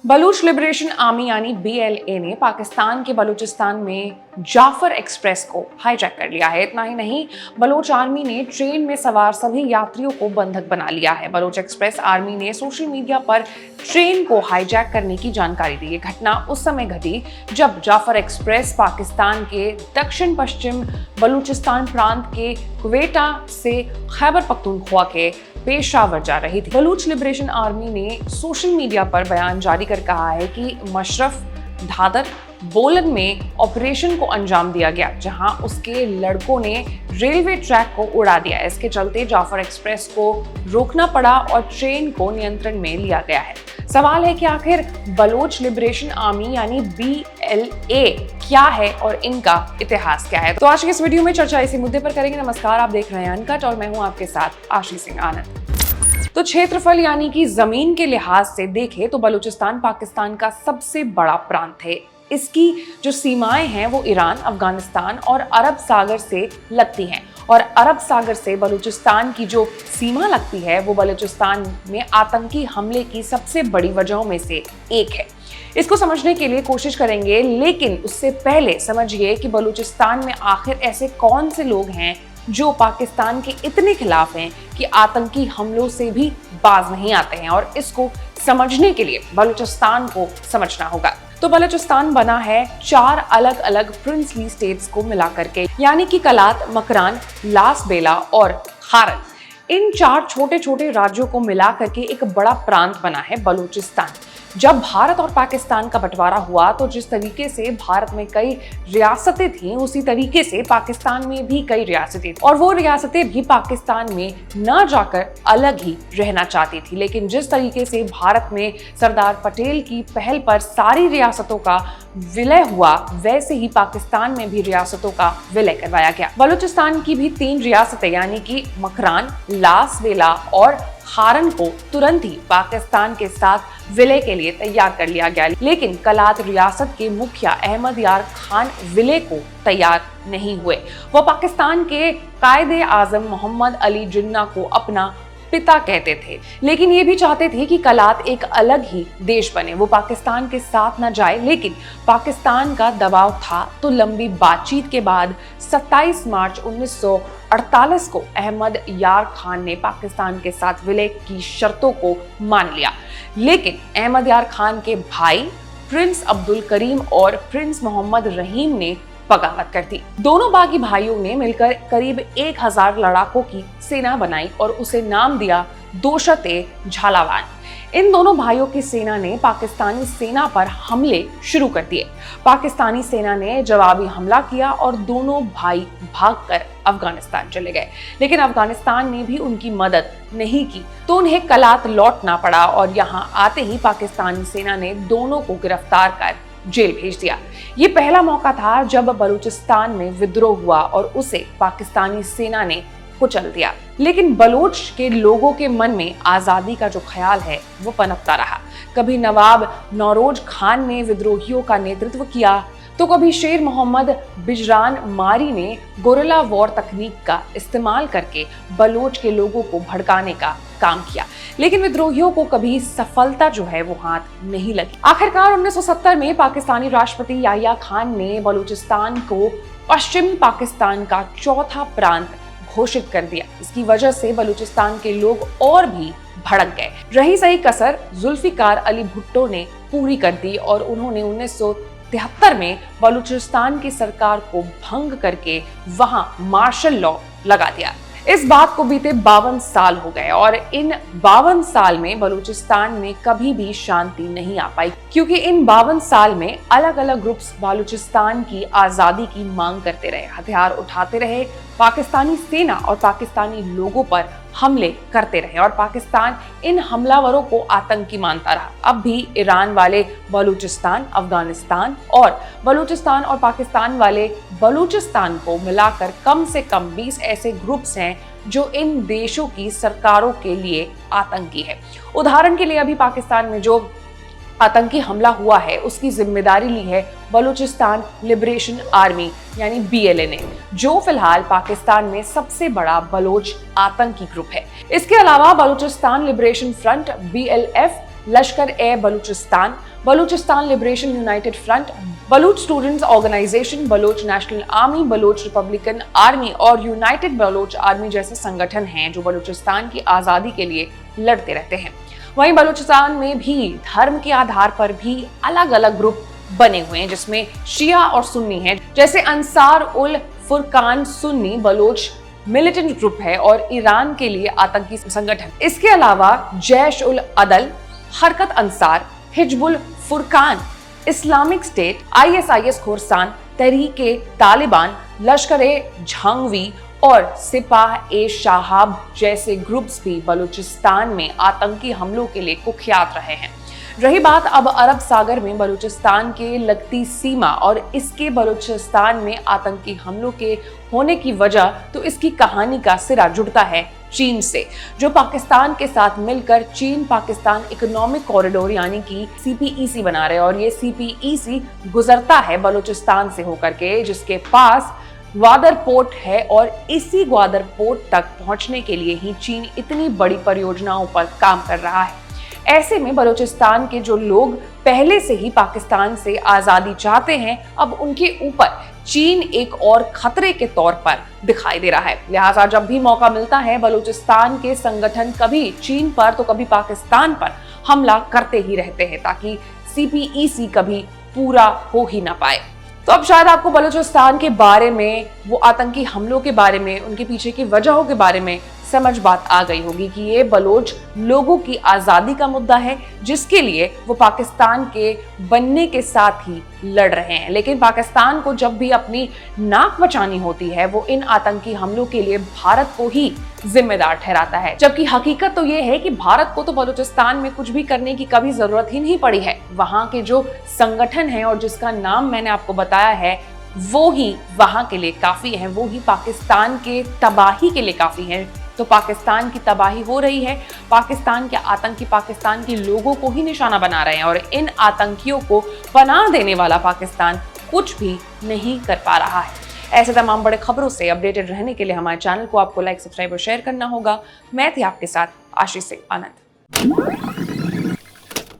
Baloch liberation army यानी BLA ने पाकिस्तान के बलूचिस्तान में जाफर एक्सप्रेस को हाईजैक कर लिया है। इतना ही नहीं, बलोच आर्मी ने ट्रेन में सवार सभी यात्रियों को बंधक बना लिया है। बलोच एक्सप्रेस आर्मी ने सोशल मीडिया पर ट्रेन को हाईजैक करने की जानकारी दी। ये घटना उस समय घटी जब जाफर एक्सप्रेस पाकिस्तान के दक्षिण पश्चिम बलूचिस्तान प्रांत के क्वेटा से खैबर पख्तूनख्वा के पेशावर जा रही थी। बलूच लिबरेशन आर्मी ने सोशल मीडिया पर बयान जारी कर कहा है कि मशरफ धादर बोलन में ऑपरेशन को अंजाम दिया गया, जहां उसके लड़कों ने रेलवे ट्रैक को उड़ा दिया। इसके चलते जाफर एक्सप्रेस को रोकना पड़ा और ट्रेन को नियंत्रण में लिया गया है। सवाल है कि आखिर बलोच लिबरेशन आर्मी यानी BLA क्या है और इनका इतिहास क्या है। तो आज के इस वीडियो में चर्चा इसी मुद्दे पर करेंगे। नमस्कार, आप देख रहे हैं अनकट और मैं हूं आपके साथ आशीष सिंह आनंद। तो क्षेत्रफल यानी कि जमीन के लिहाज से देखें तो बलूचिस्तान पाकिस्तान का सबसे बड़ा प्रांत है। इसकी जो सीमाएं हैं वो ईरान, अफगानिस्तान और अरब सागर से लगती हैं और अरब सागर से बलूचिस्तान की जो सीमा लगती है वो बलूचिस्तान में आतंकी हमले की सबसे बड़ी वजहों में से एक है। इसको समझने के लिए कोशिश करेंगे, लेकिन उससे पहले समझिए कि बलूचिस्तान में आखिर ऐसे कौन से लोग हैं जो पाकिस्तान के इतने खिलाफ हैं कि आतंकी हमलों से भी बाज नहीं आते हैं। और इसको समझने के लिए बलूचिस्तान को समझना होगा। तो बलूचिस्तान बना है 4 अलग अलग प्रिंसली स्टेट्स को मिलाकर के, यानी कि कलात, मकरान, लास बेला और खारन। इन 4 छोटे छोटे राज्यों को मिलाकर के एक बड़ा प्रांत बना है बलूचिस्तान। जब भारत और पाकिस्तान का बंटवारा हुआ तो जिस तरीके से भारत में कई रियासतें थीं, उसी तरीके से पाकिस्तान में भी कई रियासतें थीं और वो रियासतें भी पाकिस्तान में न जाकर अलग ही रहना चाहती थी। लेकिन जिस तरीके से भारत में सरदार पटेल की पहल पर सारी रियासतों का विलय हुआ, वैसे ही पाकिस्तान में भी रियासतों का विलय करवाया गया। बलूचिस्तान की भी 3 रियासतें यानी कि मकरान, लास बेला और खारन को तुरंत ही पाकिस्तान के साथ विलय के लिए तैयार कर लिया गया। लेकिन कलात रियासत के मुखिया अहमद यार खान विलय को तैयार नहीं हुए। वह पाकिस्तान के कायदे आजम मोहम्मद अली जिन्ना को अपना पिता कहते थे, लेकिन ये भी चाहते थे कि कलात एक अलग ही देश बने, वो पाकिस्तान के साथ न जाए। लेकिन पाकिस्तान का दबाव था, तो लंबी बातचीत के बाद 27 मार्च 1948 को अहमद यार खान ने पाकिस्तान के साथ विलय की शर्तों को मान लिया। लेकिन अहमद यार खान के भाई प्रिंस अब्दुल करीम और प्रिंस मोहम्मद रहीम ने बगावत कर दी। दोनों बागी भाइयों ने मिलकर करीब 1000 लड़ाकों की सेना बनाई और उसे नाम दिया दोशत-ए-झालावान। इन दोनों भाइयों की सेना ने पाकिस्तानी सेना पर हमले शुरू कर दिए। पाकिस्तानी सेना ने जवाबी हमला किया और दोनों भाई भागकर अफगानिस्तान चले गए। लेकिन अफगानिस्तान ने भी उनकी मदद नहीं की, तो उन्हें कलात लौटना पड़ा और यहाँ आते ही पाकिस्तानी सेना ने दोनों को गिरफ्तार कर जेल भेज दिया। ये पहला मौका था जब बलूचिस्तान में विद्रोह हुआ और उसे पाकिस्तानी सेना ने कुचल दिया। लेकिन बलोच के लोगों के मन में आजादी का जो ख्याल है वो पनपता रहा। कभी नवाब नौरोज खान ने विद्रोहियों का नेतृत्व किया, तो कभी शेर मोहम्मद बिजरान मारी ने गोरिल्ला वॉर तकनीक का इस्तेमाल करके बलोच के लोगों को भड़काने का काम किया। लेकिन विद्रोहियों को कभी सफलता जो है वो हाथ नहीं लगी। आखिरकार 1970 में पाकिस्तानी राष्ट्रपति याहिया खान ने बलूचिस्तान को पश्चिमी पाकिस्तान का चौथा प्रांत घोषित कर दिया। इसकी वजह से बलूचिस्तान के लोग और भी भड़क गए। रही सही कसर जुल्फिकार अली भुट्टो ने पूरी कर दी और उन्होंने 1973 में बलूचिस्तान की सरकार को भंग करके वहां मार्शल लॉ लगा दिया। इस बात को बीते 52 साल हो गए और इन 52 साल में बलूचिस्तान में कभी भी शांति नहीं आ पाई, क्योंकि इन 52 साल में अलग अलग ग्रुप्स बलूचिस्तान की आजादी की मांग करते रहे, हथियार उठाते रहे, पाकिस्तानी सेना और पाकिस्तानी लोगों पर हमले करते रहे और पाकिस्तान इन हमलावरों को आतंकी मानता रहा। अब भी ईरान वाले बलूचिस्तान, अफगानिस्तान और बलूचिस्तान और पाकिस्तान वाले बलूचिस्तान को मिलाकर कम से कम 20 ऐसे ग्रुप्स हैं जो इन देशों की सरकारों के लिए आतंकी है। उदाहरण के लिए अभी पाकिस्तान में जो आतंकी हमला हुआ है उसकी जिम्मेदारी ली है बलूचिस्तान लिबरेशन आर्मी यानी BLA ने, जो फिलहाल पाकिस्तान में सबसे बड़ा बलोच आतंकी ग्रुप है। इसके अलावा Balochistan liberation front BLF Lashkar e Balochistan, Balochistan liberation united front, Baloch students organisation, Baloch national army, Baloch republican army और यूनाइटेड बलूच आर्मी जैसे संगठन हैं जो बलूचिस्तान की आज़ादी के लिए लड़ते रहते हैं। वहीं बलूचिस्तान में भी धर्म के आधार पर भी अलग अलग ग्रुप बने हुए हैं, जिसमें शिया और सुन्नी हैं, जैसे अंसार उल फुरकान सुन्नी बलोच मिलिटेंट ग्रुप है और ईरान के लिए आतंकी संगठन। इसके अलावा Jaish ul Adl, Harkat Ansar, Hizbul Furqan, Islamic State, ISIS Khorasan, Tehreek-e Taliban, Lashkar e झांगवी और सिपाह ए शाहाब जैसे ग्रुप्स भी बलूचिस्तान में आतंकी हमलों के लिए कुख्यात रहे हैं। रही बात अब अरब सागर में बलूचिस्तान के लगती सीमा और इसके बलूचिस्तान में आतंकी हमलों के होने की वजह, तो इसकी कहानी का सिरा जुड़ता है चीन से, जो पाकिस्तान के साथ मिलकर चीन पाकिस्तान इकोनॉमिक कॉरिडोर यानी कि CPEC बना रहे हैं। और ये CPEC गुजरता है बलूचिस्तान से होकर के, जिसके पास ग्वादर पोर्ट है और इसी ग्वादर पोर्ट तक पहुंचने के लिए ही चीन इतनी बड़ी परियोजनाओं पर काम कर रहा है। ऐसे में बलूचिस्तान के जो लोग पहले से ही पाकिस्तान से आजादी चाहते हैं, अब उनके ऊपर चीन एक और खतरे के तौर पर दिखाई दे रहा है। लिहाजा जब भी मौका मिलता है, बलूचिस्तान के संगठन कभी चीन पर तो कभी पाकिस्तान पर हमला करते ही रहते हैं, ताकि CPEC कभी पूरा हो ही ना पाए। तो अब शायद आपको बलूचिस्तान के बारे में, वो आतंकी हमलों के बारे में, उनके पीछे की वजहों के बारे में समझ बात आ गई होगी कि ये बलोच लोगों की आज़ादी का मुद्दा है, जिसके लिए वो पाकिस्तान के बनने के साथ ही लड़ रहे हैं। लेकिन पाकिस्तान को जब भी अपनी नाक बचानी होती है, वो इन आतंकी हमलों के लिए भारत को ही जिम्मेदार ठहराता है, जबकि हकीकत तो ये है कि भारत को तो बलूचिस्तान में कुछ भी करने की कभी जरूरत ही नहीं पड़ी है। वहां के जो संगठन है और जिसका नाम मैंने आपको बताया है, वो ही वहां के लिए काफी है, वो ही पाकिस्तान के तबाही के लिए काफी है। तो पाकिस्तान की तबाही हो रही है, पाकिस्तान के आतंकी पाकिस्तान के लोगों को ही निशाना बना रहे हैं और इन आतंकियों को पनाह देने वाला पाकिस्तान कुछ भी नहीं कर पा रहा है। ऐसे तमाम बड़े खबरों से अपडेटेड रहने के लिए हमारे चैनल को आपको लाइक, सब्सक्राइब और शेयर करना होगा। मैं थी आपके साथ आशीष सिंह आनंद।